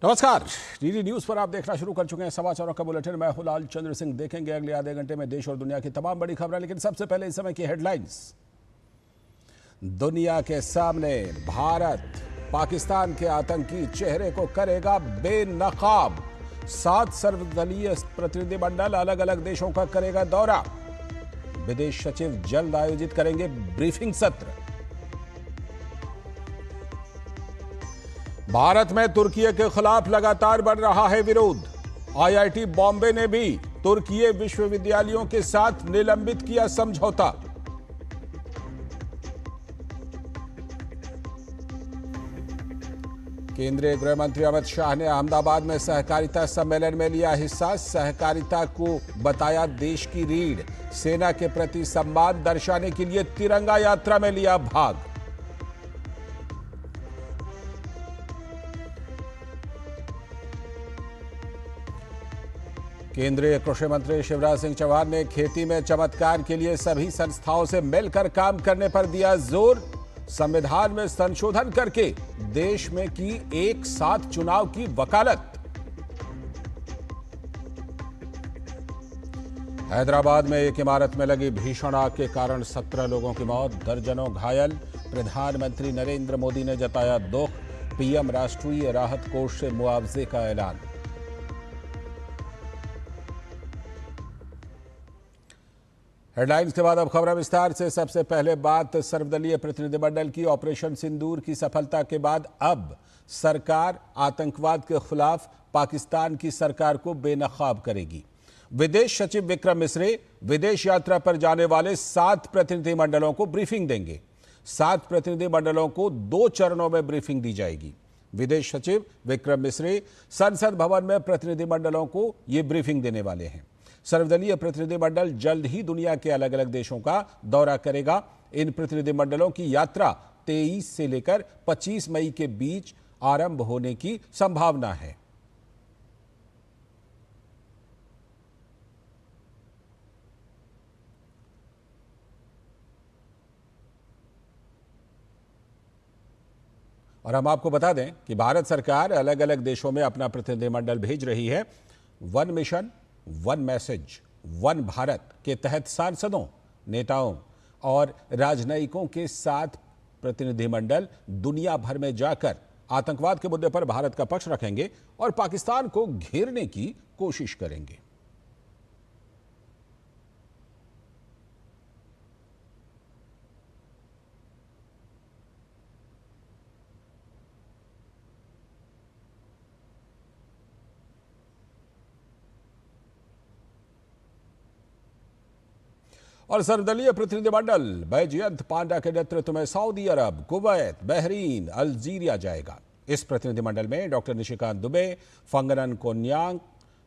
नमस्कार। DD news पर आप देखना शुरू कर चुके हैं समाचारों का बुलेटिन। मैं हूं लाल चंद्र सिंह। देखेंगे अगले आधे घंटे में देश और दुनिया की तमाम बड़ी खबरें, लेकिन सबसे पहले इस समय की हेडलाइंस। दुनिया के सामने भारत पाकिस्तान के आतंकी चेहरे को करेगा बेनकाब। 7 सर्वदलीय प्रतिनिधिमंडल अलग अलग देशों का करेगा दौरा। विदेश सचिव जल्द आयोजित करेंगे ब्रीफिंग सत्र। भारत में तुर्की के खिलाफ लगातार बढ़ रहा है विरोध। आईआईटी बॉम्बे ने भी तुर्की विश्वविद्यालयों के साथ निलंबित किया समझौता। केंद्रीय गृह मंत्री अमित शाह ने अहमदाबाद में सहकारिता सम्मेलन में लिया हिस्सा। सहकारिता को बताया देश की रीढ़। सेना के प्रति सम्मान दर्शाने के लिए तिरंगा यात्रा में लिया भाग। केंद्रीय कृषि मंत्री शिवराज सिंह चौहान ने खेती में चमत्कार के लिए सभी संस्थाओं से मिलकर काम करने पर दिया जोर। संविधान में संशोधन करके देश में की एक साथ चुनाव की वकालत। हैदराबाद में एक इमारत में लगी भीषण आग के कारण 17 लोगों की मौत, दर्जनों घायल। प्रधानमंत्री नरेंद्र मोदी ने जताया दुख। पीएम राष्ट्रीय राहत कोष से मुआवजे का ऐलान। हेडलाइंस के बाद अब खबरें विस्तार से। सबसे पहले बात सर्वदलीय प्रतिनिधिमंडल की। ऑपरेशन सिंदूर की सफलता के बाद अब सरकार आतंकवाद के खिलाफ पाकिस्तान की सरकार को बेनकाब करेगी। विदेश सचिव विक्रम मिस्री विदेश यात्रा पर जाने वाले 7 प्रतिनिधिमंडलों को ब्रीफिंग देंगे। 7 प्रतिनिधिमंडलों को 2 चरणों में ब्रीफिंग दी जाएगी। विदेश सचिव विक्रम मिस्री संसद भवन में प्रतिनिधिमंडलों को ये ब्रीफिंग देने वाले हैं। सर्वदलीय प्रतिनिधिमंडल जल्द ही दुनिया के अलग अलग देशों का दौरा करेगा। इन प्रतिनिधिमंडलों की यात्रा 23 से लेकर 25 मई के बीच आरंभ होने की संभावना है। और हम आपको बता दें कि भारत सरकार अलग अलग देशों में अपना प्रतिनिधिमंडल भेज रही है। One mission one message one Bharat के तहत सांसदों, नेताओं और राजनयिकों के 7 प्रतिनिधिमंडल दुनिया भर में जाकर आतंकवाद के मुद्दे पर भारत का पक्ष रखेंगे और पाकिस्तान को घेरने की कोशिश करेंगे। और सर्वदलीय प्रतिनिधिमंडल बैजयंत पांडा के नेतृत्व में सऊदी अरब, कुवैत, बहरीन, अल्जीरिया जाएगा। इस प्रतिनिधिमंडल में डॉक्टर निशिकांत दुबे, फंगनन कोन्यांग,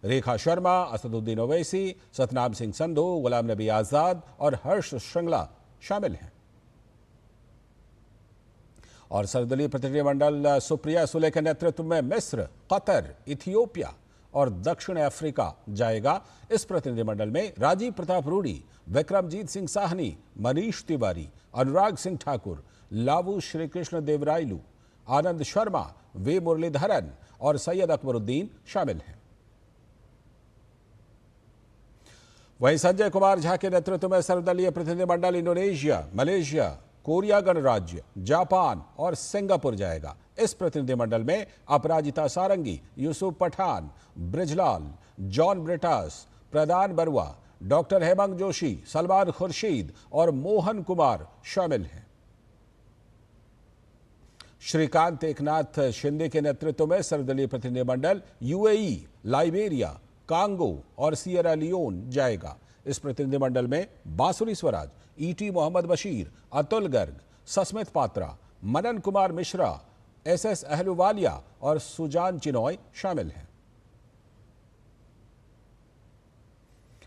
रेखा शर्मा, असदुद्दीन ओवैसी, सतनाम सिंह संधू, गुलाम नबी आजाद और हर्ष श्रृंगला शामिल हैं। और सर्वदलीय प्रतिनिधिमंडल सुप्रिया सुले के नेतृत्व में मिस्र, कतर, इथियोपिया और दक्षिण अफ्रीका जाएगा। इस प्रतिनिधिमंडल में राजीव प्रताप रूडी, विक्रमजीत सिंह साहनी, मनीष तिवारी, अनुराग सिंह ठाकुर, लावू श्रीकृष्ण देवरायलू, आनंद शर्मा, वे मुरलीधरन और सैयद अकबरुद्दीन शामिल हैं। वहीं संजय कुमार झा के नेतृत्व में सर्वदलीय प्रतिनिधिमंडल इंडोनेशिया, मलेशिया, कोरिया गणराज्य, जापान और सिंगापुर जाएगा। इस प्रतिनिधिमंडल में अपराजिता सारंगी, यूसुफ पठान, ब्रिजलाल, जॉन ब्रिटास, प्रदान बरुआ, डॉक्टर हेमंत जोशी, सलमान खुर्शीद और मोहन कुमार शामिल हैं। श्रीकांत एकनाथ शिंदे के नेतृत्व में सर्वदलीय प्रतिनिधिमंडल यूएई, लाइबेरिया, कांगो और सियरा लियोन जाएगा। इस प्रतिनिधिमंडल में बांसुरी स्वराज, ईटी मोहम्मद बशीर, अतुल गर्ग, सस्मित पात्रा, मनन कुमार मिश्रा, एसएस अहलुवालिया और सुजान चिनॉय शामिल हैं।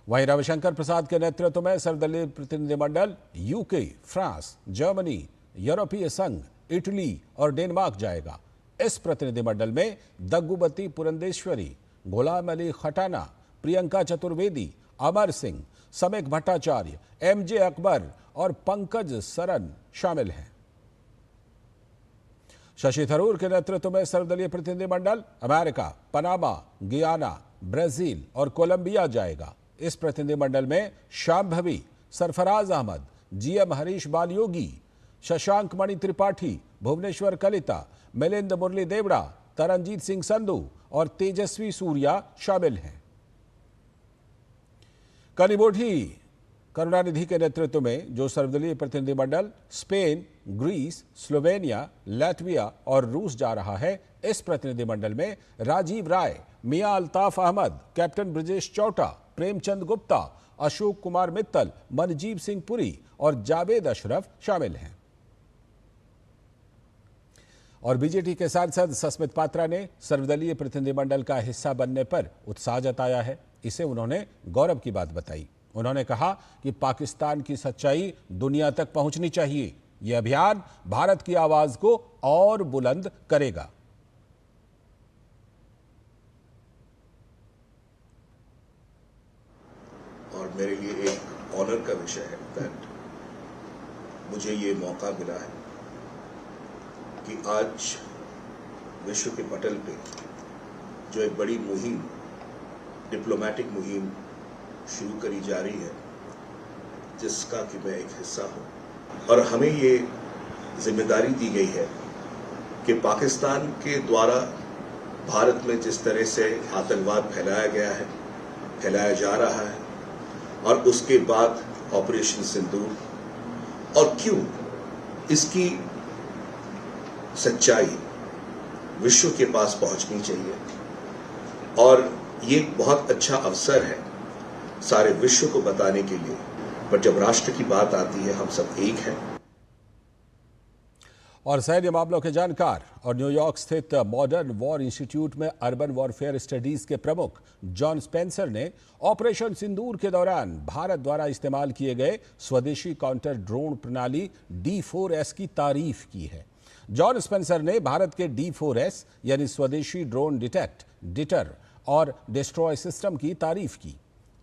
वहीं रविशंकर प्रसाद के नेतृत्व में सर्वदलीय प्रतिनिधिमंडल यूके, फ्रांस, जर्मनी, यूरोपीय संघ, इटली और डेनमार्क जाएगा। इस प्रतिनिधिमंडल में दग्गुबती पुरंदेश्वरी, गुलाम अली खटाना, प्रियंका चतुर्वेदी, अमर सिंह, समेक भट्टाचार्य, एमजे अकबर और पंकज सरन शामिल हैं। शशि थरूर के नेतृत्व में सर्वदलीय प्रतिनिधिमंडल अमेरिका, पनामा, गियाना, ब्राजील और कोलंबिया जाएगा। इस प्रतिनिधिमंडल में शांभवी, सरफराज अहमद, जीएम हरीश बालयोगी, शशांक मणि त्रिपाठी, भुवनेश्वर कलिता, मिलिंद मुरली देवड़ा, तरनजीत सिंह संधू और तेजस्वी सूर्या शामिल हैं। कनिमोझी करुणानिधि के नेतृत्व में जो सर्वदलीय प्रतिनिधिमंडल स्पेन, ग्रीस, स्लोवेनिया, लातविया और रूस जा रहा है, इस प्रतिनिधिमंडल में राजीव राय, मियां अल्ताफ अहमद, कैप्टन ब्रजेश चौटा, प्रेमचंद गुप्ता, अशोक कुमार मित्तल, मनजीव सिंह पुरी और जावेद अशरफ शामिल हैं। और बीजेटी के सांसद सस्मित पात्रा ने सर्वदलीय प्रतिनिधिमंडल का हिस्सा बनने पर उत्साह जताया है। इसे उन्होंने गौरव की बात बताई। उन्होंने कहा कि पाकिस्तान की सच्चाई दुनिया तक पहुंचनी चाहिए। यह अभियान भारत की आवाज को और बुलंद करेगा। और मेरे लिए एक ऑनर का विषय है दैट मुझे ये मौका मिला है कि आज विश्व के पटल पे जो एक बड़ी मुहिम, डिप्लोमेटिक मुहिम शुरू करी जा रही है, जिसका कि मैं एक हिस्सा हूं। और हमें ये जिम्मेदारी दी गई है कि पाकिस्तान के द्वारा भारत में जिस तरह से आतंकवाद फैलाया गया है, फैलाया जा रहा है, और उसके बाद ऑपरेशन सिंदूर, और क्यों इसकी सच्चाई विश्व के पास पहुंचनी चाहिए। और ये एक बहुत अच्छा अवसर है सारे विश्व को बताने के लिए। पर जब राष्ट्र की बात आती है, हम सब एक हैं। और सैन्य मामलों के जानकार और न्यूयॉर्क स्थित मॉडर्न वॉर इंस्टीट्यूट में अर्बन वॉरफेयर स्टडीज के प्रमुख जॉन स्पेंसर ने ऑपरेशन सिंदूर के दौरान भारत द्वारा इस्तेमाल किए गए स्वदेशी काउंटर ड्रोन प्रणाली D4S की तारीफ की है। जॉन स्पेंसर ने भारत के D4S यानी स्वदेशी ड्रोन डिटेक्ट, डिटर और डिस्ट्रॉय सिस्टम की तारीफ की।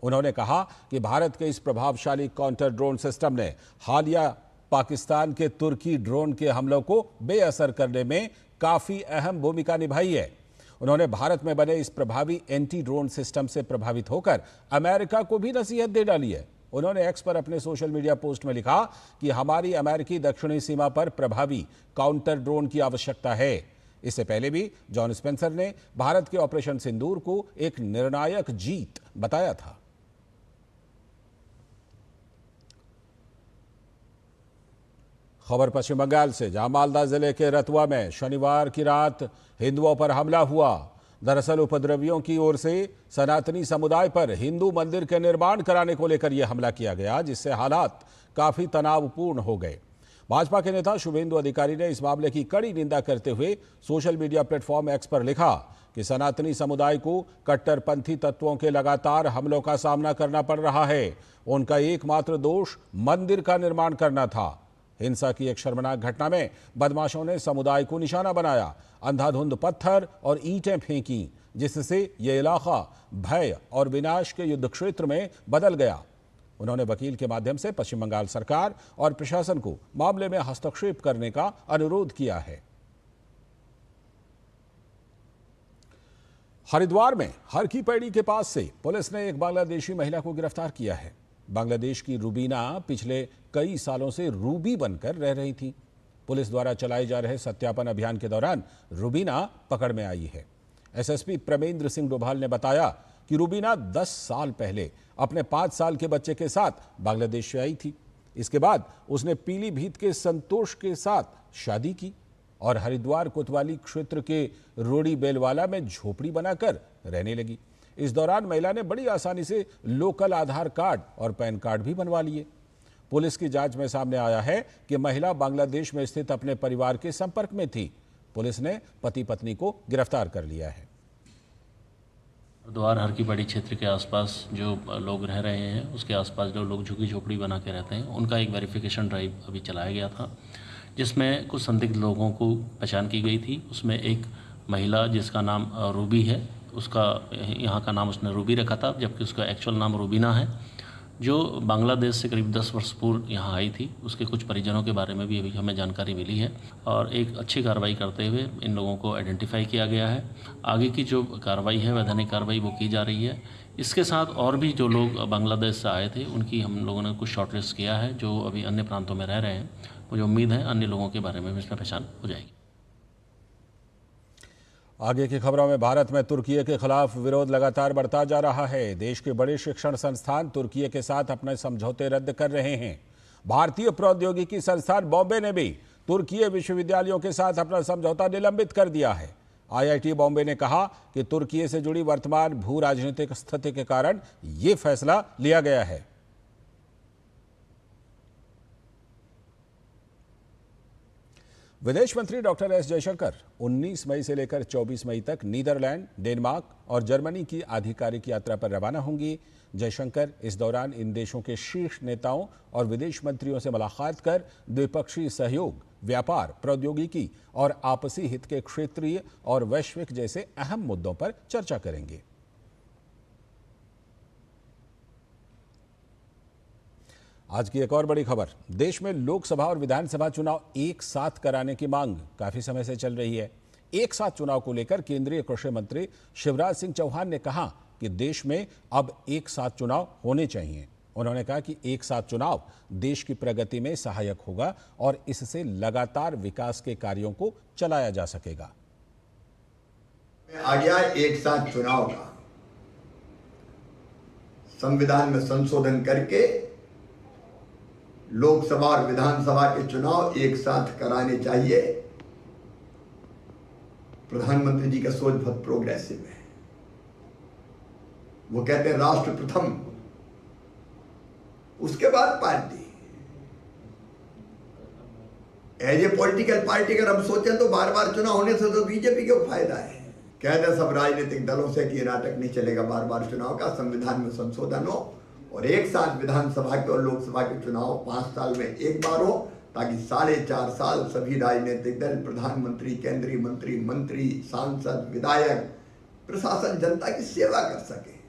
उन्होंने कहा कि भारत के इस प्रभावशाली काउंटर ड्रोन सिस्टम ने हालिया पाकिस्तान के तुर्की ड्रोन के हमलों को बेअसर करने में काफी अहम भूमिका निभाई है। उन्होंने भारत में बने इस प्रभावी एंटी ड्रोन सिस्टम से प्रभावित होकर अमेरिका को भी नसीहत दे डाली है। उन्होंने एक्स पर अपने सोशल मीडिया पोस्ट में लिखा कि हमारी अमेरिकी दक्षिणी सीमा पर प्रभावी काउंटर ड्रोन की आवश्यकता है। इससे पहले भी जॉन स्पेंसर ने भारत के ऑपरेशन सिंदूर को एक निर्णायक जीत बताया था। खबर पश्चिम बंगाल से, जहां मालदा जिले के रतुआ में शनिवार की रात हिंदुओं पर हमला हुआ। दरअसल उपद्रवियों की ओर से सनातनी समुदाय पर हिंदू मंदिर के निर्माण कराने को लेकर यह हमला किया गया, जिससे हालात काफी तनावपूर्ण हो गए। भाजपा के नेता शुभेंदु अधिकारी ने इस मामले की कड़ी निंदा करते हुए सोशल मीडिया प्लेटफॉर्म एक्स पर लिखा कि सनातनी समुदाय को कट्टरपंथी तत्वों के लगातार हमलों का सामना करना पड़ रहा है। उनका एकमात्र दोष मंदिर का निर्माण करना था। हिंसा की एक शर्मनाक घटना में बदमाशों ने समुदाय को निशाना बनाया, अंधाधुंध पत्थर और ईंटें फेंकी, जिससे यह इलाका भय और विनाश के युद्ध क्षेत्र में बदल गया। उन्होंने वकील के माध्यम से पश्चिम बंगाल सरकार और प्रशासन को मामले में हस्तक्षेप करने का अनुरोध किया है। हरिद्वार में हर की पैड़ी के पास से पुलिस ने एक बांग्लादेशी महिला को गिरफ्तार किया है। बांग्लादेश की रूबीना पिछले कई सालों से रूबी बनकर रह रही थी। पुलिस द्वारा चलाए जा रहे सत्यापन अभियान के दौरान रूबीना पकड़ में आई है। एसएसपी प्रमेंद्र सिंह डोभाल ने बताया कि रूबीना 10 साल पहले अपने 5 साल के बच्चे के साथ बांग्लादेश से आई थी। इसके बाद उसने पीलीभीत के संतोष के साथ शादी की और हरिद्वार कोतवाली क्षेत्र के रोड़ी बेलवाला में झोपड़ी बनाकर रहने लगी। इस दौरान महिला ने बड़ी आसानी से लोकल आधार कार्ड और पैन कार्ड भी बनवा लिए। पुलिस की जांच में सामने आया है कि महिला बांग्लादेश में स्थित अपने परिवार के संपर्क में थी। पुलिस ने पति पत्नी को गिरफ्तार कर लिया है। हरिद्वार हर की पैड़ी क्षेत्र के आसपास जो लोग रह रहे हैं, उसके आसपास जो लोग झुग्गी झोपड़ी बना के रहते हैं, उनका एक वेरिफिकेशन ड्राइव अभी चलाया गया था, जिसमें कुछ संदिग्ध लोगों को पहचान की गई थी। उसमें एक महिला जिसका नाम रूबी है, उसका यहाँ का नाम उसने रूबी रखा था, जबकि उसका एक्चुअल नाम रूबीना है, जो बांग्लादेश से करीब 10 वर्ष पूर्व यहाँ आई थी, उसके कुछ परिजनों के बारे में भी अभी हमें जानकारी मिली है और एक अच्छी कार्रवाई करते हुए इन लोगों को आइडेंटिफाई किया गया है। आगे की जो कार्रवाई है, वैधानिक कार्रवाई, वो की जा रही है। इसके साथ और भी जो लोग बांग्लादेश से आए थे उनकी हम लोगों ने कुछ शॉर्टलिस्ट किया है, जो अभी अन्य प्रांतों में रह रहे हैं। मुझे उम्मीद है अन्य लोगों के बारे में भी इसमें पहचान हो जाएगी। आगे की खबरों में भारत में तुर्की के खिलाफ विरोध लगातार बढ़ता जा रहा है। देश के बड़े शिक्षण संस्थान तुर्की के साथ अपने समझौते रद्द कर रहे हैं। भारतीय प्रौद्योगिकी संस्थान बॉम्बे ने भी तुर्की विश्वविद्यालयों के साथ अपना समझौता निलंबित कर दिया है। आईआईटी बॉम्बे ने कहा कि तुर्की से जुड़ी वर्तमान भू राजनीतिक स्थिति के कारण यह फैसला लिया गया है। विदेश मंत्री डॉक्टर एस जयशंकर 19 मई से लेकर 24 मई तक नीदरलैंड, डेनमार्क और जर्मनी की आधिकारिक यात्रा पर रवाना होंगी। जयशंकर इस दौरान इन देशों के शीर्ष नेताओं और विदेश मंत्रियों से मुलाकात कर द्विपक्षीय सहयोग, व्यापार, प्रौद्योगिकी और आपसी हित के क्षेत्रीय और वैश्विक जैसे अहम मुद्दों पर चर्चा करेंगे। आज की एक और बड़ी खबर, देश में लोकसभा और विधानसभा चुनाव एक साथ कराने की मांग काफी समय से चल रही है। एक साथ चुनाव को लेकर केंद्रीय कृषि मंत्री शिवराज सिंह चौहान ने कहा कि देश में अब एक साथ चुनाव होने चाहिए। उन्होंने कहा कि एक साथ चुनाव देश की प्रगति में सहायक होगा और इससे लगातार विकास के कार्यों को चलाया जा सकेगा। आ गया एक साथ चुनाव का, संविधान में संशोधन करके लोकसभा और विधानसभा के चुनाव एक साथ कराने चाहिए। प्रधानमंत्री जी का सोच बहुत प्रोग्रेसिव है। वो कहते हैं राष्ट्र प्रथम, उसके बाद party. As a political party अगर हम सोचें तो बार बार चुनाव होने से तो बीजेपी को फायदा है। कहते हैं सब राजनीतिक दलों से कि ये नाटक नहीं चलेगा बार बार चुनाव का, संविधान में संशोधन हो और एक साथ विधानसभा के और लोकसभा के चुनाव 5 साल में एक बार हो, ताकि 4.5 साल सभी राजनीतिक दल, प्रधानमंत्री, केंद्रीय मंत्री, मंत्री, सांसद, विधायक, प्रशासन जनता की सेवा कर सके।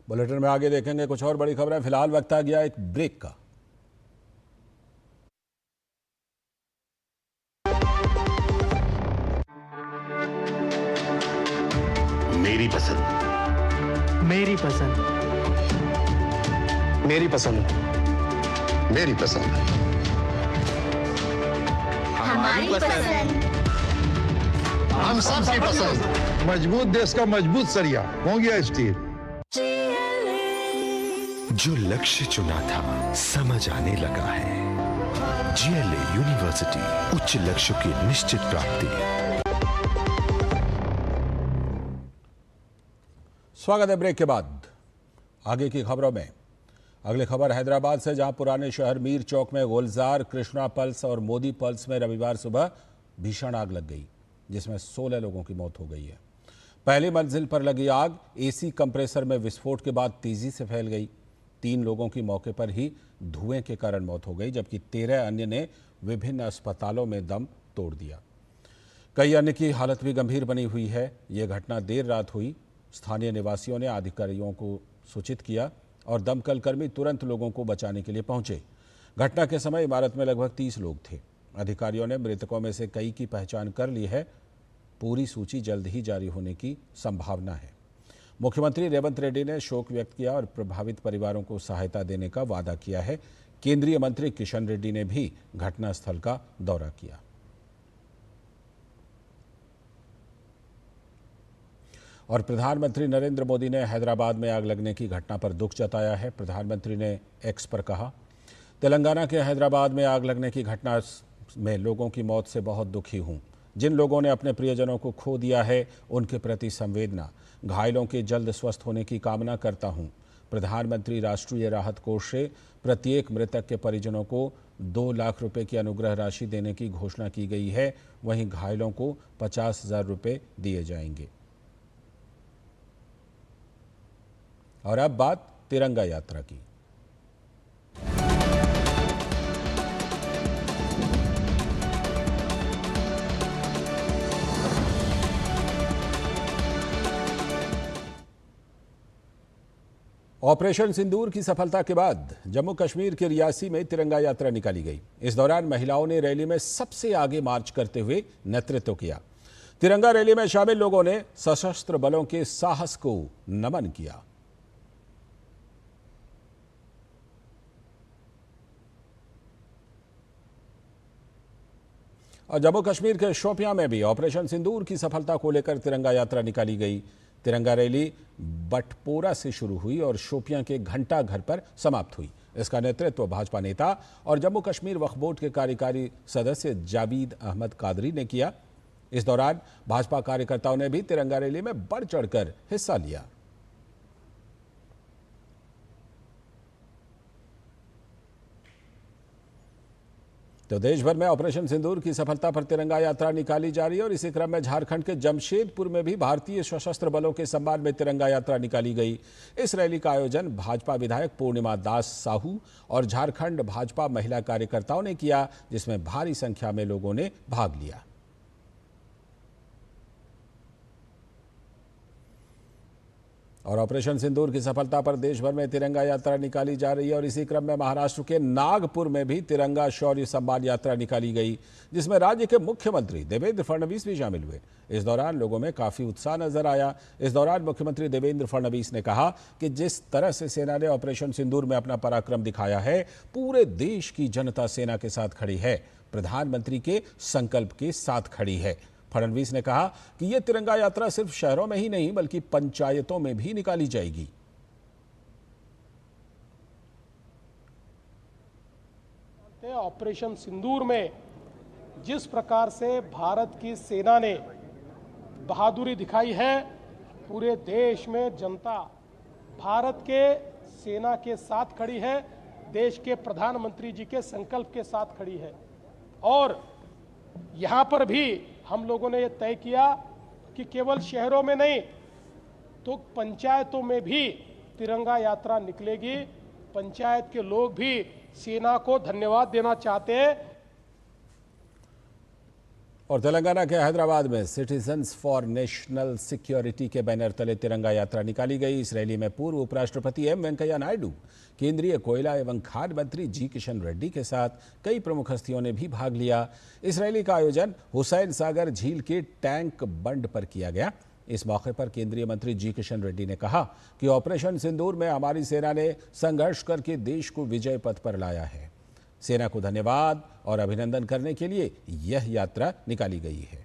बुलेटिन में आगे देखेंगे कुछ और बड़ी खबरें। फिलहाल वक्त आ गया एक ब्रेक का। मेरी पसंद, मेरी पसंद, मेरी पसंद, मेरी पसंद, हमारी पसंद, हम सबकी पसंद। मजबूत देश का मजबूत सरिया हो गया स्टील। जो लक्ष्य चुना था समझ आने लगा है। जीएलए यूनिवर्सिटी, उच्च लक्ष्य की निश्चित प्राप्ति। स्वागत है ब्रेक के बाद। आगे की खबरों में अगली खबर हैदराबाद से, जहां पुराने शहर मीर चौक में गुलजार, कृष्णा पल्स और मोदी पल्स में रविवार सुबह भीषण आग लग गई, जिसमें 16 लोगों की मौत हो गई है। पहली मंजिल पर लगी आग एसी कंप्रेसर में विस्फोट के बाद तेजी से फैल गई। 3 लोगों की मौके पर ही धुएं के कारण मौत हो गई, जबकि 13 अन्य ने विभिन्न अस्पतालों में दम तोड़ दिया। कई अन्य की हालत भी गंभीर बनी हुई है। ये घटना देर रात हुई। स्थानीय निवासियों ने अधिकारियों को सूचित किया और दमकल कर्मी तुरंत लोगों को बचाने के लिए पहुंचे। घटना के समय इमारत में लगभग 30 लोग थे। अधिकारियों ने मृतकों में से कई की पहचान कर ली है। पूरी सूची जल्द ही जारी होने की संभावना है। मुख्यमंत्री रेवंत रेड्डी ने शोक व्यक्त किया और प्रभावित परिवारों को सहायता देने का वादा किया है। केंद्रीय मंत्री किशन रेड्डी ने भी घटनास्थल का दौरा किया। और प्रधानमंत्री नरेंद्र मोदी ने हैदराबाद में आग लगने की घटना पर दुख जताया है। प्रधानमंत्री ने एक्स पर कहा, तेलंगाना के हैदराबाद में आग लगने की घटना में लोगों की मौत से बहुत दुखी हूं। जिन लोगों ने अपने प्रियजनों को खो दिया है, उनके प्रति संवेदना, घायलों के जल्द स्वस्थ होने की कामना करता हूं। प्रधानमंत्री राष्ट्रीय राहत कोष से प्रत्येक मृतक के परिजनों को 2 लाख रुपए की अनुग्रह राशि देने की घोषणा की गई है। वहीं घायलों को 50,000 रुपए दिए जाएंगे। और अब बात तिरंगा यात्रा की। ऑपरेशन सिंदूर की सफलता के बाद जम्मू कश्मीर के रियासी में तिरंगा यात्रा निकाली गई। इस दौरान महिलाओं ने रैली में सबसे आगे मार्च करते हुए नेतृत्व किया। तिरंगा रैली में शामिल लोगों ने सशस्त्र बलों के साहस को नमन किया। और जम्मू कश्मीर के शोपियां में भी ऑपरेशन सिंदूर की सफलता को लेकर तिरंगा यात्रा निकाली गई। तिरंगा रैली बटपोरा से शुरू हुई और शोपियां के घंटा घर पर समाप्त हुई। इसका नेतृत्व भाजपा नेता और जम्मू कश्मीर वक्फ बोर्ड के कार्यकारी सदस्य जावेद अहमद कादरी ने किया। इस दौरान भाजपा कार्यकर्ताओं ने भी तिरंगा रैली में बढ़ चढ़कर हिस्सा लिया। तो देश भर में ऑपरेशन सिंदूर की सफलता पर तिरंगा यात्रा निकाली जा रही है और इसी क्रम में झारखंड के जमशेदपुर में भी भारतीय सशस्त्र बलों के सम्मान में तिरंगा यात्रा निकाली गई। इस रैली का आयोजन भाजपा विधायक पूर्णिमा दास साहू और झारखंड भाजपा महिला कार्यकर्ताओं ने किया, जिसमें भारी संख्या में लोगों ने भाग लिया। और ऑपरेशन सिंदूर की सफलता पर देश भर में तिरंगा यात्रा निकाली जा रही है और इसी क्रम में महाराष्ट्र के नागपुर में भी तिरंगा शौर्य सम्मान यात्रा निकाली गई, जिसमें राज्य के मुख्यमंत्री देवेंद्र फडणवीस भी शामिल हुए। इस दौरान लोगों में काफी उत्साह नजर आया। इस दौरान मुख्यमंत्री देवेंद्र फडणवीस ने कहा कि जिस तरह से सेना ने ऑपरेशन सिंदूर में अपना पराक्रम दिखाया है, पूरे देश की जनता सेना के साथ खड़ी है, प्रधानमंत्री के संकल्प के साथ खड़ी है। फडणवीस ने कहा कि यह तिरंगा यात्रा सिर्फ शहरों में ही नहीं बल्कि पंचायतों में भी निकाली जाएगी। ऑपरेशन सिंदूर में जिस प्रकार से भारत की सेना ने बहादुरी दिखाई है, पूरे देश में जनता भारत के सेना के साथ खड़ी है, देश के प्रधानमंत्री जी के संकल्प के साथ खड़ी है। और यहाँ पर भी हम लोगों ने यह तय किया कि केवल शहरों में नहीं तो पंचायतों में भी तिरंगा यात्रा निकलेगी। पंचायत के लोग भी सेना को धन्यवाद देना चाहते हैं। और तेलंगाना के हैदराबाद में सिटीजन्स फॉर नेशनल सिक्योरिटी के बैनर तले तिरंगा यात्रा निकाली गई। इस रैली में पूर्व उपराष्ट्रपति एम वेंकैया नायडू, केंद्रीय कोयला एवं खाद्य मंत्री जी किशन रेड्डी के साथ कई प्रमुख हस्तियों ने भी भाग लिया। इस रैली का आयोजन हुसैन सागर झील के टैंक बंड पर किया गया। इस मौके पर केंद्रीय मंत्री जी किशन रेड्डी ने कहा कि ऑपरेशन सिंदूर में हमारी सेना ने संघर्ष करके देश को विजय पथ पर लाया है। सेना को धन्यवाद और अभिनंदन करने के लिए यह यात्रा निकाली गई है।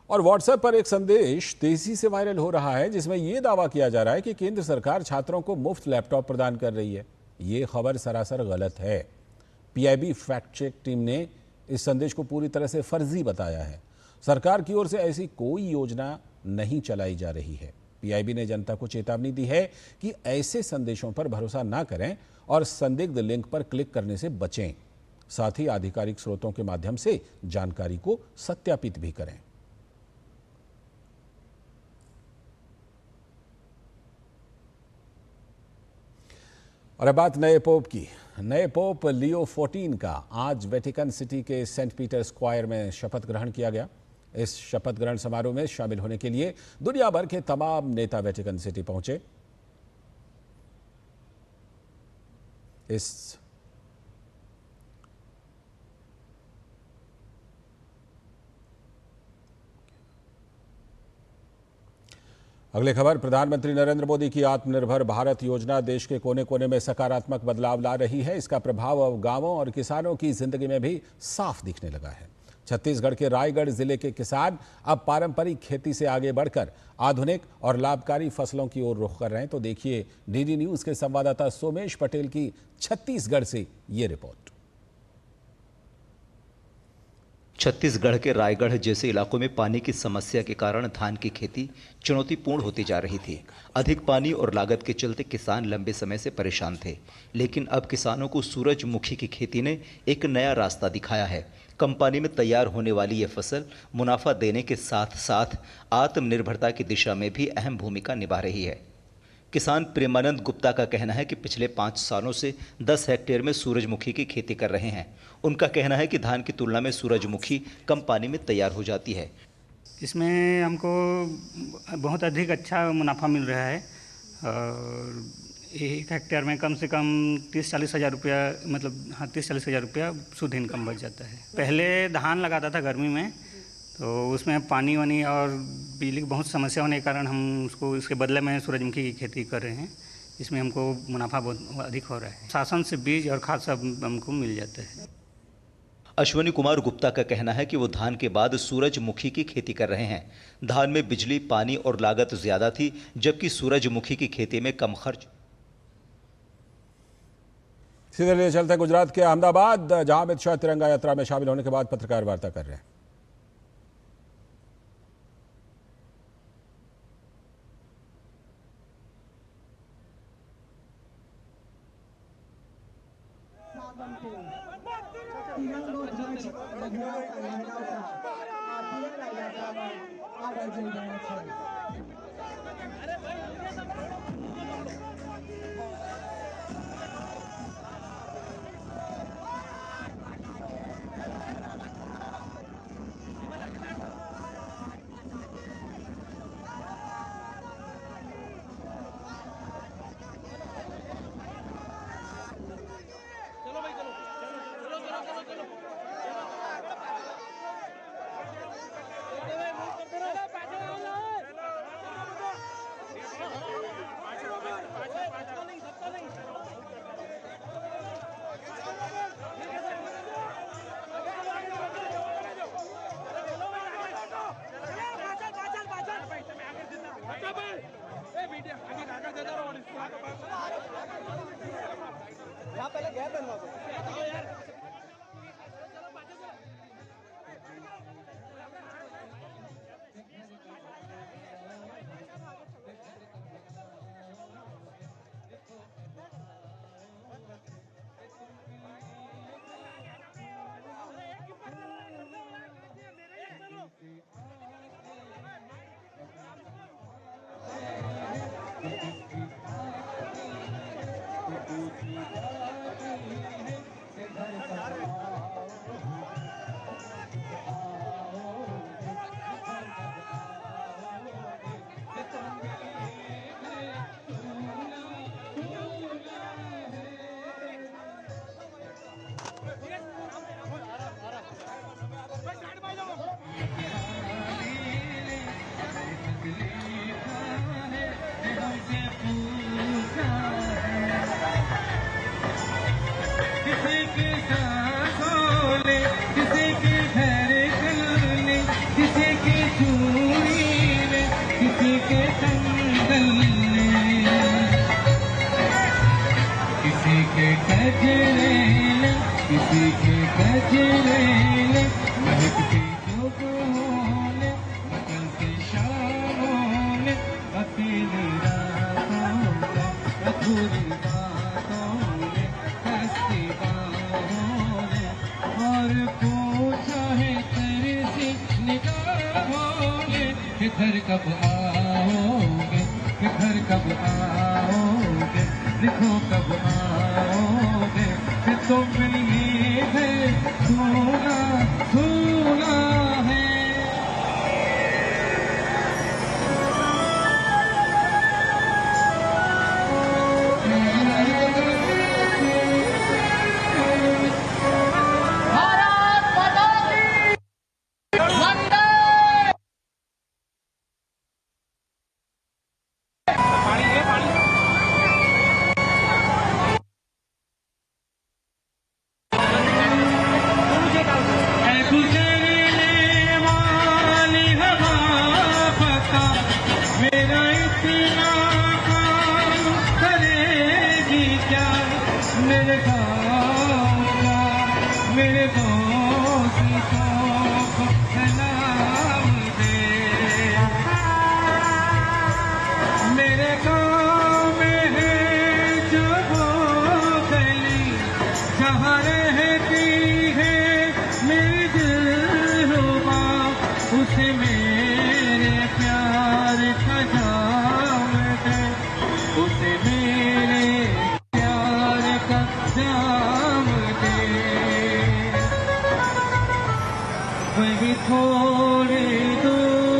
और व्हाट्सएप पर एक संदेश तेजी से वायरल हो रहा है, जिसमें यह दावा किया जा रहा है कि केंद्र सरकार छात्रों को मुफ्त लैपटॉप प्रदान कर रही है। यह खबर सरासर गलत है। पीआईबी फैक्ट चेक टीम ने इस संदेश को पूरी तरह से फर्जी बताया है। सरकार की ओर से ऐसी कोई योजना नहीं चलाई जा रही है। पीआईबी ने जनता को चेतावनी दी है कि ऐसे संदेशों पर भरोसा ना करें और संदिग्ध लिंक पर क्लिक करने से बचें। साथ ही आधिकारिक स्रोतों के माध्यम से जानकारी को सत्यापित भी करें। और अब बात नए पोप की। नए पोप लियो 14 का आज वेटिकन सिटी के सेंट पीटर स्क्वायर में शपथ ग्रहण किया गया। इस शपथ ग्रहण समारोह में शामिल होने के लिए दुनिया भर के तमाम नेता वेटिकन सिटी पहुंचे। अगली खबर, प्रधानमंत्री नरेंद्र मोदी की आत्मनिर्भर भारत योजना देश के कोने कोने में सकारात्मक बदलाव ला रही है। इसका प्रभाव अब गांवों और किसानों की जिंदगी में भी साफ दिखने लगा है। छत्तीसगढ़ के रायगढ़ जिले के किसान अब पारंपरिक खेती से आगे बढ़कर आधुनिक और लाभकारी फसलों की ओर रुख कर रहे हैं। तो देखिए डीडी न्यूज के संवाददाता सोमेश पटेल की छत्तीसगढ़ से ये रिपोर्ट। छत्तीसगढ़ के रायगढ़ जैसे इलाकों में पानी की समस्या के कारण धान की खेती चुनौतीपूर्ण होती जा रही थी। अधिक पानी और लागत के चलते किसान लंबे समय से परेशान थे, लेकिन अब किसानों को सूरजमुखी की खेती ने एक नया रास्ता दिखाया है। कम पानी में तैयार होने वाली ये फसल मुनाफा देने के साथ साथ आत्मनिर्भरता की दिशा में भी अहम भूमिका निभा रही है। किसान प्रेमानंद गुप्ता का कहना है कि पिछले 5 सालों से 10 हेक्टेयर में सूरजमुखी की खेती कर रहे हैं। उनका कहना है कि धान की तुलना में सूरजमुखी कम पानी में तैयार हो जाती है। इसमें हमको बहुत अधिक अच्छा मुनाफा मिल रहा है और एक हेक्टेयर में कम से कम 30-40 हज़ार रुपया, मतलब हाँ 30-40 हज़ार रुपया शुद्ध इनकम बच जाता है। पहले धान लगाता था गर्मी में, तो उसमें पानी वानी और बिजली की बहुत समस्या होने के कारण हम उसको इसके बदले में सूरजमुखी की खेती कर रहे हैं। इसमें हमको मुनाफा बहुत अधिक हो रहा है। शासन से बीज और खाद सब हमको मिल जाता है। अश्विनी कुमार गुप्ता का कहना है कि वो धान के बाद सूरजमुखी की खेती कर रहे हैं। धान में बिजली, पानी और लागत ज़्यादा थी, जबकि सूरजमुखी की खेती में कम खर्च। सीधे लिए चलते हैं गुजरात के अहमदाबाद, जहां अमित शाह तिरंगा यात्रा में शामिल होने के बाद पत्रकार वार्ता कर रहे हैं। घर कब आओगे, घर कब आओगे, लिखो कब आओगे, तो मिलने है सुना सुना है। वही थोड़ी दूर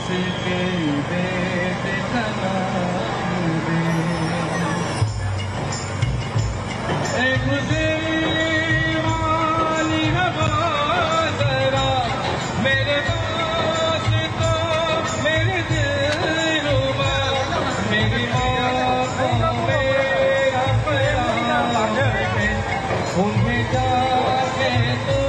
उसके बेटे सलाम दे। एक दिल वाली हवा जरा मेरे पास तो मेरे दिल रुबा, मेरी माँ को मेरा प्यार करके उन्हें जाके तो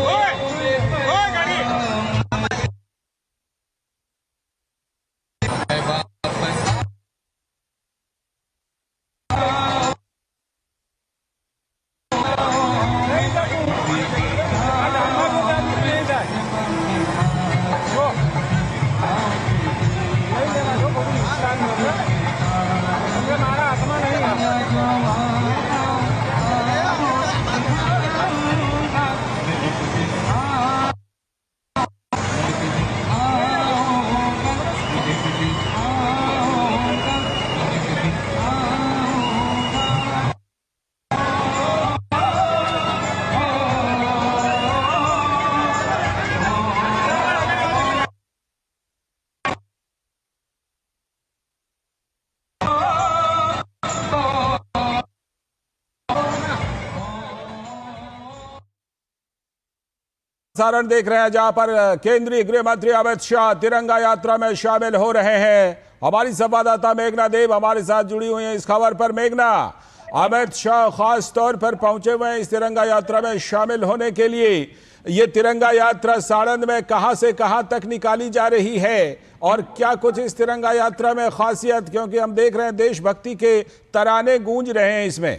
प्रसारण देख रहे हैं जहां पर केंद्रीय गृह मंत्री अमित शाह तिरंगा यात्रा में शामिल हो रहे हैं। हमारी संवाददाता मेघना देव हमारे साथ जुड़ी हुई है इस खबर पर। मेघना, अमित शाह खास तौर पर पहुंचे हुए हैं इस तिरंगा यात्रा में शामिल होने के लिए। ये तिरंगा यात्रा साणंद में कहां से कहां तक निकाली जा रही है और क्या कुछ इस तिरंगा यात्रा में खासियत, क्योंकि हम देख रहे हैं देशभक्ति के तराने गूंज रहे हैं इसमें।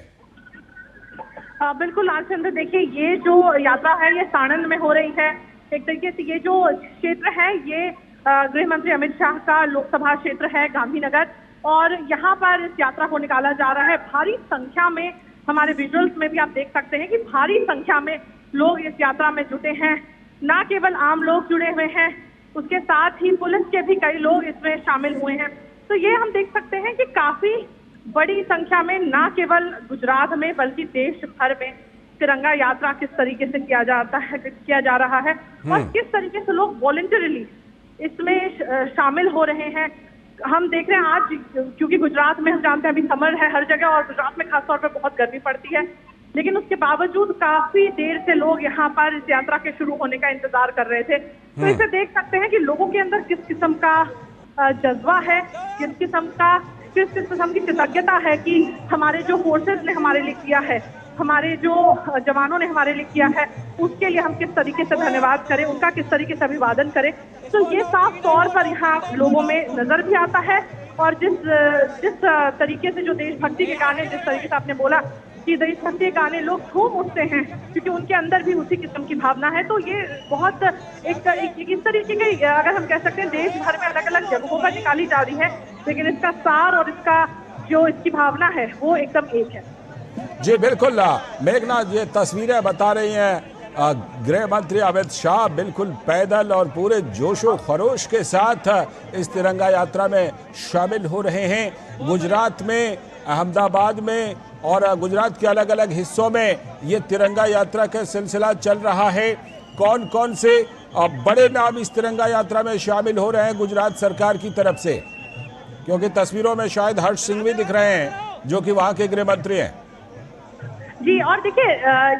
बिल्कुल लालचंद्र, देखिए ये जो यात्रा है ये साणंद में हो रही है। एक तरीके से ये जो क्षेत्र है ये गृह मंत्री अमित शाह का लोकसभा क्षेत्र है गांधीनगर, और यहाँ पर इस यात्रा को निकाला जा रहा है। भारी संख्या में, हमारे विजुअल्स में भी आप देख सकते हैं कि भारी संख्या में लोग इस यात्रा में जुटे हैं। ना केवल आम लोग जुड़े हुए हैं, उसके साथ ही पुलिस के भी कई लोग इसमें शामिल हुए हैं। तो ये हम देख सकते हैं कि काफी बड़ी संख्या में ना केवल गुजरात में बल्कि देश भर में तिरंगा यात्रा किस तरीके से किया जा रहा है और किस तरीके से लोग वॉलंटरीली इसमें शामिल हो रहे हैं। हम देख रहे हैं आज, क्योंकि गुजरात में हम जानते हैं अभी समर है हर जगह और गुजरात में खासतौर पर बहुत गर्मी पड़ती है, लेकिन उसके बावजूद काफी देर से लोग यहाँ पर इस यात्रा के शुरू होने का इंतजार कर रहे थे। तो इसे देख सकते हैं कि लोगों के अंदर किस किस्म का जज्बा है, किस किस्म की कृतज्ञता है कि हमारे जो फोर्सेस ने हमारे लिए किया है, हमारे जो जवानों ने हमारे लिए किया है, उसके लिए हम किस तरीके से धन्यवाद करें, उनका किस तरीके से अभिवादन करें। तो ये साफ तौर पर यहाँ लोगों में नजर भी आता है। और जिस तरीके से जो देशभक्ति के गाने, जिस तरीके से आपने बोला कि देशभक्ति के गाने लोग झूम उठते हैं क्योंकि उनके अंदर भी उसी किस्म की भावना है, तो ये बहुत एक इस तरीके की, अगर हम कह सकते हैं देश भर में अलग अलग जगहों पर निकाली जा रही है, लेकिन इसका सार और इसका जो इसकी भावना है वो एकदम एक है। जी बिल्कुल मेघना, ये तस्वीरें बता रही हैं गृह मंत्री अमित शाह बिल्कुल पैदल और पूरे जोशो खरोश के साथ इस तिरंगा यात्रा में शामिल हो रहे हैं। गुजरात में, अहमदाबाद में और गुजरात के अलग अलग हिस्सों में ये तिरंगा यात्रा का सिलसिला चल रहा है। कौन कौन से बड़े नाम इस तिरंगा यात्रा में शामिल हो रहे हैं गुजरात सरकार की तरफ से, क्योंकि तस्वीरों में शायद हर्ष सिंह भी दिख रहे हैं जो कि वहां के गृह मंत्री हैं। जी, और देखिए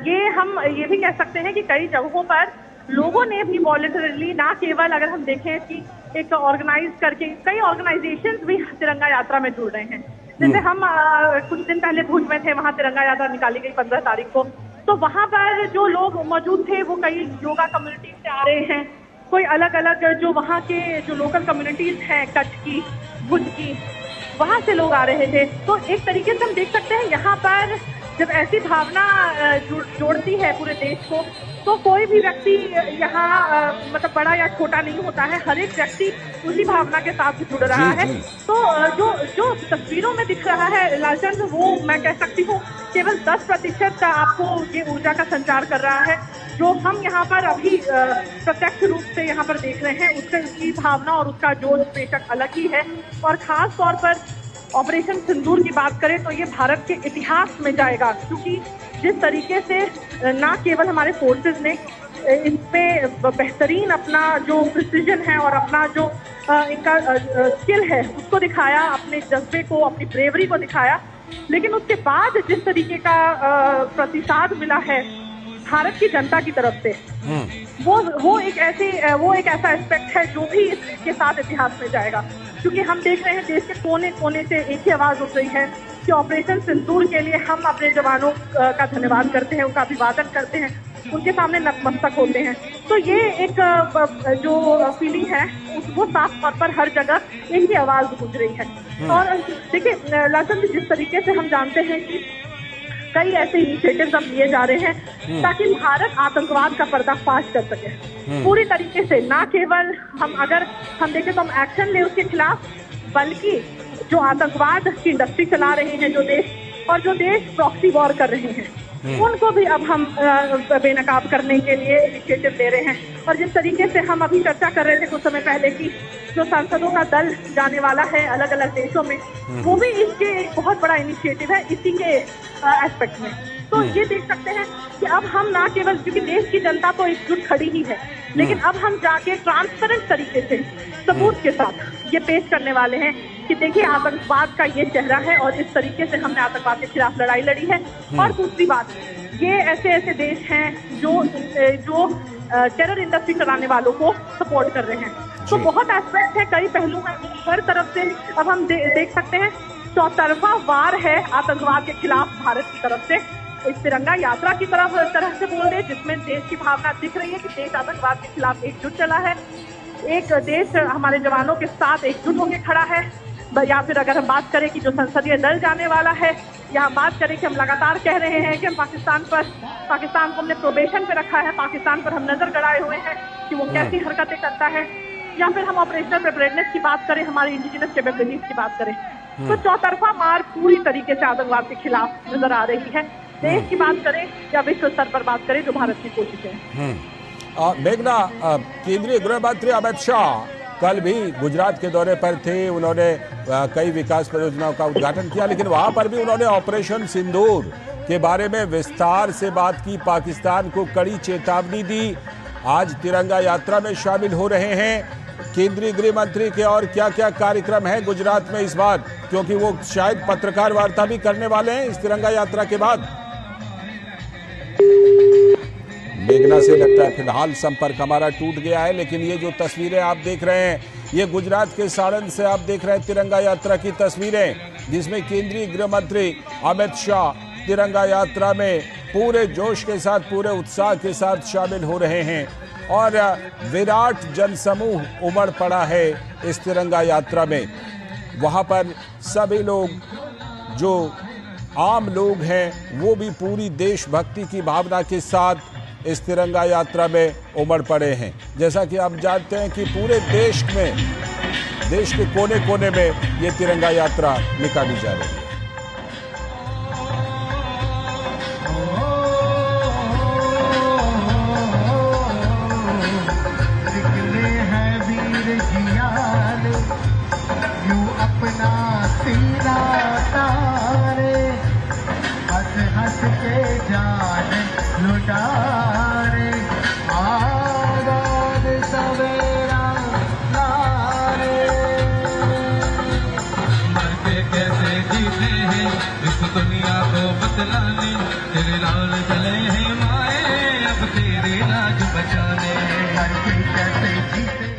ये हम ये भी कह सकते हैं कि कई जगहों पर लोगों ने भी वॉलंटरीली, ना केवल अगर हम देखें कि एक ऑर्गेनाइज करके कई ऑर्गेनाइजेशंस भी तिरंगा यात्रा में जुड़ रहे हैं। जैसे हम कुछ दिन पहले भुज में थे, वहां तिरंगा यात्रा निकाली गई 15 तारीख को, तो वहां पर जो लोग मौजूद थे वो कई योगा कम्युनिटी से आ रहे हैं, कोई अलग अलग जो वहाँ के जो लोकल कम्युनिटीज हैं, कच्छ की, भुज की, वहाँ से लोग आ रहे थे। तो एक तरीके से हम देख सकते हैं यहाँ पर जब ऐसी भावना जोड़ती है पूरे देश को, तो कोई भी व्यक्ति यहाँ मतलब बड़ा या छोटा नहीं होता है, हर एक व्यक्ति उसी भावना के साथ जुड़ रहा है। तो जो तस्वीरों में दिख रहा है लालचंद, वो मैं कह सकती हूँ केवल 10% आपको ये ऊर्जा का संचार कर रहा है। जो हम यहाँ पर अभी प्रत्यक्ष रूप से यहाँ पर देख रहे हैं, उसकी भावना और उसका जोश बेशक अलग ही है। और खास तौर पर ऑपरेशन सिंदूर की बात करें तो ये भारत के इतिहास में जाएगा, क्योंकि जिस तरीके से ना केवल हमारे फोर्सेस ने इसमें बेहतरीन अपना जो प्रिसीजन है और अपना जो इनका स्किल है उसको दिखाया, अपने जज्बे को, अपनी ब्रेवरी को दिखाया। लेकिन उसके बाद जिस तरीके का प्रतिसाद मिला है भारत की जनता की तरफ से, वो एक ऐसा एस्पेक्ट है जो भी इसके साथ इतिहास में जाएगा। क्योंकि हम देख रहे हैं देश के कोने कोने से एक ही आवाज उठ रही है कि ऑपरेशन सिंदूर के लिए हम अपने जवानों का धन्यवाद करते हैं, उनका अभिवादन करते हैं, उनके सामने नतमस्तक होते हैं। तो ये एक जो फीलिंग है वो साफ तौर पर हर जगह इनकी आवाज गूंज रही है। और देखिए लालचंद जी, जिस तरीके से हम जानते हैं कि कई ऐसे इनिशिएटिव्स अब लिए जा रहे हैं ताकि भारत आतंकवाद का पर्दाफाश कर सके पूरी तरीके से। ना केवल हम देखें तो हम एक्शन ले उसके खिलाफ, बल्कि जो आतंकवाद की इंडस्ट्री चला रहे हैं जो देश प्रॉक्सी वॉर कर रहे हैं, उनको भी अब हम बेनकाब करने के लिए इनिशिएटिव ले रहे हैं। और जिस तरीके से हम अभी चर्चा कर रहे थे कुछ समय पहले कि जो सांसदों का दल जाने वाला है अलग अलग देशों में, वो भी इसके एक बहुत बड़ा इनिशिएटिव है इसी के एस्पेक्ट में। तो ये देख सकते हैं कि अब हम ना केवल, क्योंकि देश की जनता तो एकजुट खड़ी ही है, लेकिन अब हम जाके ट्रांसपेरेंट तरीके से सबूत के साथ ये पेश करने वाले हैं कि देखिए आतंकवाद का ये चेहरा है और इस तरीके से हमने आतंकवाद के खिलाफ लड़ाई लड़ी है। और दूसरी बात, ये ऐसे देश हैं जो टेरर इंडस्ट्री चलाने वालों को सपोर्ट कर रहे हैं। तो बहुत एस्पेक्ट है, कई पहलू हैं हर तरफ से। अब हम देख सकते हैं चौतरफा वार है आतंकवाद के खिलाफ भारत की तरफ से। इस तिरंगा यात्रा की तरह से बोल रहे, जिसमें देश की भावना दिख रही है कि देश आतंकवाद के खिलाफ एकजुट चला है, एक देश हमारे जवानों के साथ एकजुट होकर खड़ा है। या फिर अगर हम बात करें कि जो संसदीय दल जाने वाला है, या हम बात करें कि हम लगातार कह रहे हैं कि हम पाकिस्तान को हमने प्रोबेशन पे रखा है, पाकिस्तान पर हम नजर गड़ाए हुए हैं कि वो कैसी हरकतें करता है, या फिर हम ऑपरेशनल प्रिपेयर्डनेस की बात करें, हमारी इंडिजिनस कैपेबिलिटीज की बात करें, तो चौतरफा मार पूरी तरीके से आतंकवाद के खिलाफ नजर आ रही है। देश की बात करें या विश्व स्तर पर बात करें, जो भारत की कोशिश है। मेघना, केंद्रीय गृह मंत्री अमित शाह कल भी गुजरात के दौरे पर थे। उन्होंने कई विकास परियोजनाओं का उद्घाटन किया, लेकिन वहां पर भी उन्होंने ऑपरेशन सिंदूर के बारे में विस्तार से बात की, पाकिस्तान को कड़ी चेतावनी दी। आज तिरंगा यात्रा में शामिल हो रहे हैं केंद्रीय गृह मंत्री के। और क्या क्या कार्यक्रम है गुजरात में इस बार, क्योंकि वो शायद पत्रकार वार्ता भी करने वाले हैं इस तिरंगा यात्रा के बाद। मेघना से लगता है फिलहाल संपर्क हमारा टूट गया है, लेकिन ये जो तस्वीरें आप देख रहे हैं, ये गुजरात के साणंद से आप देख रहे हैं तिरंगा यात्रा की तस्वीरें, जिसमें केंद्रीय गृह मंत्री अमित शाह तिरंगा यात्रा में पूरे जोश के साथ, पूरे उत्साह के साथ शामिल हो रहे हैं। और विराट जनसमूह उमड़ पड़ा है इस तिरंगा यात्रा में। वहां पर सभी लोग, जो आम लोग हैं, वो भी पूरी देशभक्ति की भावना के साथ इस तिरंगा यात्रा में उमड़ पड़े हैं। जैसा कि आप जानते हैं कि पूरे देश में, देश के कोने कोने में ये तिरंगा यात्रा निकाली जा रही है। अपना सीना तारे, हंस हंस के जान लुटारे, आजाद सवेरा नारे। मर के कैसे जीते हैं इस दुनिया को बतलाने, तेरे लाल जले हैं माए अब तेरे लाज बचाने। मर के कैसे जीते।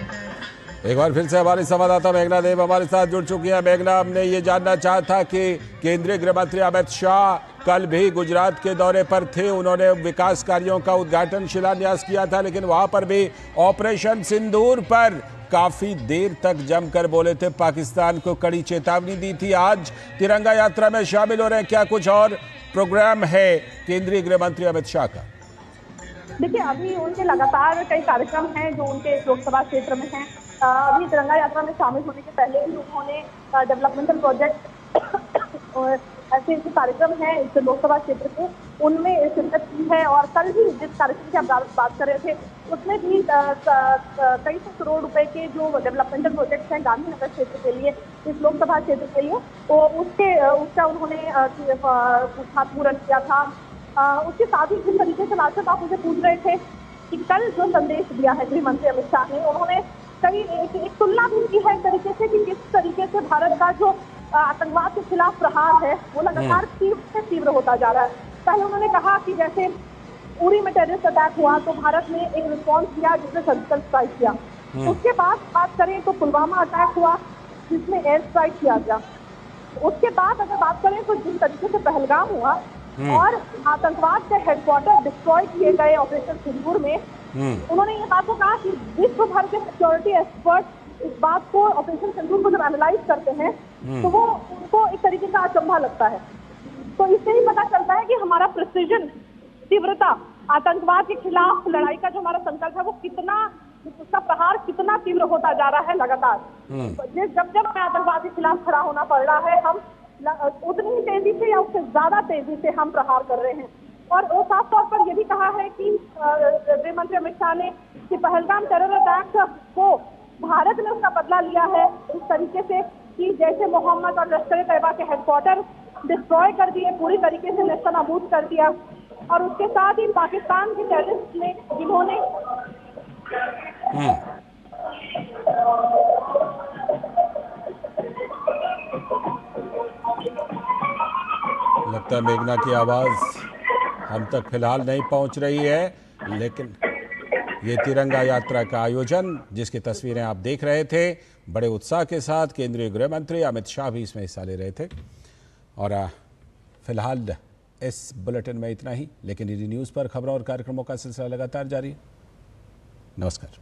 एक बार फिर से हमारे संवाददाता मेघना देव हमारे साथ जुड़ चुकी है। मेघना, हमने ये जानना चाहा था कि केंद्रीय गृह मंत्री अमित शाह कल भी गुजरात के दौरे पर थे। उन्होंने विकास कार्यों का उद्घाटन, शिलान्यास किया था, लेकिन वहां पर भी ऑपरेशन सिंदूर पर काफी देर तक जमकर बोले थे, पाकिस्तान को कड़ी चेतावनी दी थी। आज तिरंगा यात्रा में शामिल हो रहे हैं, क्या कुछ और प्रोग्राम है केंद्रीय गृह मंत्री अमित शाह का? देखिए, अभी उनके लगातार कई कार्यक्रम हैं जो उनके लोकसभा क्षेत्र में हैं। अभी तिरंगा यात्रा में शामिल होने के पहले ही उन्होंने डेवलपमेंटल प्रोजेक्ट और ऐसे कार्यक्रम हैं इस लोकसभा क्षेत्र के, उनमें शिरकत की है। और कल भी जिस कार्यक्रम की आप बात कर रहे थे, उसमें भी कई सौ करोड़ रुपए के जो डेवलपमेंटल प्रोजेक्ट्स हैं गांधीनगर क्षेत्र के लिए, इस लोकसभा क्षेत्र के लिए, तो उसका उन्होंने खातमुहूर्त किया था। उसके साथ ही जिस तरीके से लालचंद आप मुझे पूछ रहे थे कि कल जो संदेश दिया है गृह मंत्री अमित शाह ने, उन्होंने कई एक तुलना भी की है एक तरीके से कि किस तरीके से भारत का जो आतंकवाद के खिलाफ प्रहार है वो लगातार तीव्र से तीव्र होता जा रहा है। पहले उन्होंने कहा कि जैसे उरी में टेररिस्ट अटैक हुआ तो भारत ने एक रिस्पॉन्स दिया जिसमें सर्जिकल स्ट्राइक किया। उसके बाद बात करें तो पुलवामा अटैक हुआ जिसमें एयर स्ट्राइक किया गया। उसके बाद अगर बात करें तो जिस तरीके से पहलगाम हुआ और आतंकवाद के हेडक्वार्टर डिस्ट्रॉय किए गए ऑपरेशन सिंदूर में, उन्होंने ये बात को कहा कि विश्व भर के सिक्योरिटी एक्सपर्ट इस बात को ऑपरेशन सिंदूर को जब एनालाइज करते हैं तो वो उनको एक तरीके का अचंभा लगता है। तो इससे ही पता चलता है कि हमारा प्रिसीजन, तीव्रता, आतंकवाद के खिलाफ लड़ाई का जो हमारा संकल्प है वो कितना, उसका प्रहार कितना तीव्र होता जा रहा है लगातार। जब जब हमें आतंकवाद के खिलाफ खड़ा होना पड़ रहा है, हम उतनी ही तेजी से या उससे ज्यादा तेजी से हम प्रहार कर रहे हैं। और वो साफ तौर पर यह भी कहा है कि गृह मंत्री अमित शाह ने कि पहलगाम टेरर अटैक को भारत ने उसका बदला लिया है इस तरीके से कि जैसे मोहम्मद और लश्कर ए तैयबा के हेडक्वार्टर डिस्ट्रॉय कर दिए, पूरी तरीके से नेस्तनाबूद कर दिया, और उसके साथ ही पाकिस्तान के टेररिस्ट ने जिन्होंने लगता है मेघना की आवाज हम तक फिलहाल नहीं पहुंच रही है, लेकिन ये तिरंगा यात्रा का आयोजन जिसकी तस्वीरें आप देख रहे थे, बड़े उत्साह के साथ केंद्रीय गृह मंत्री अमित शाह भी इसमें हिस्सा ले रहे थे। और फिलहाल इस बुलेटिन में इतना ही, लेकिन डीडी न्यूज़ पर खबरों और कार्यक्रमों का सिलसिला लगातार जारी है। नमस्कार।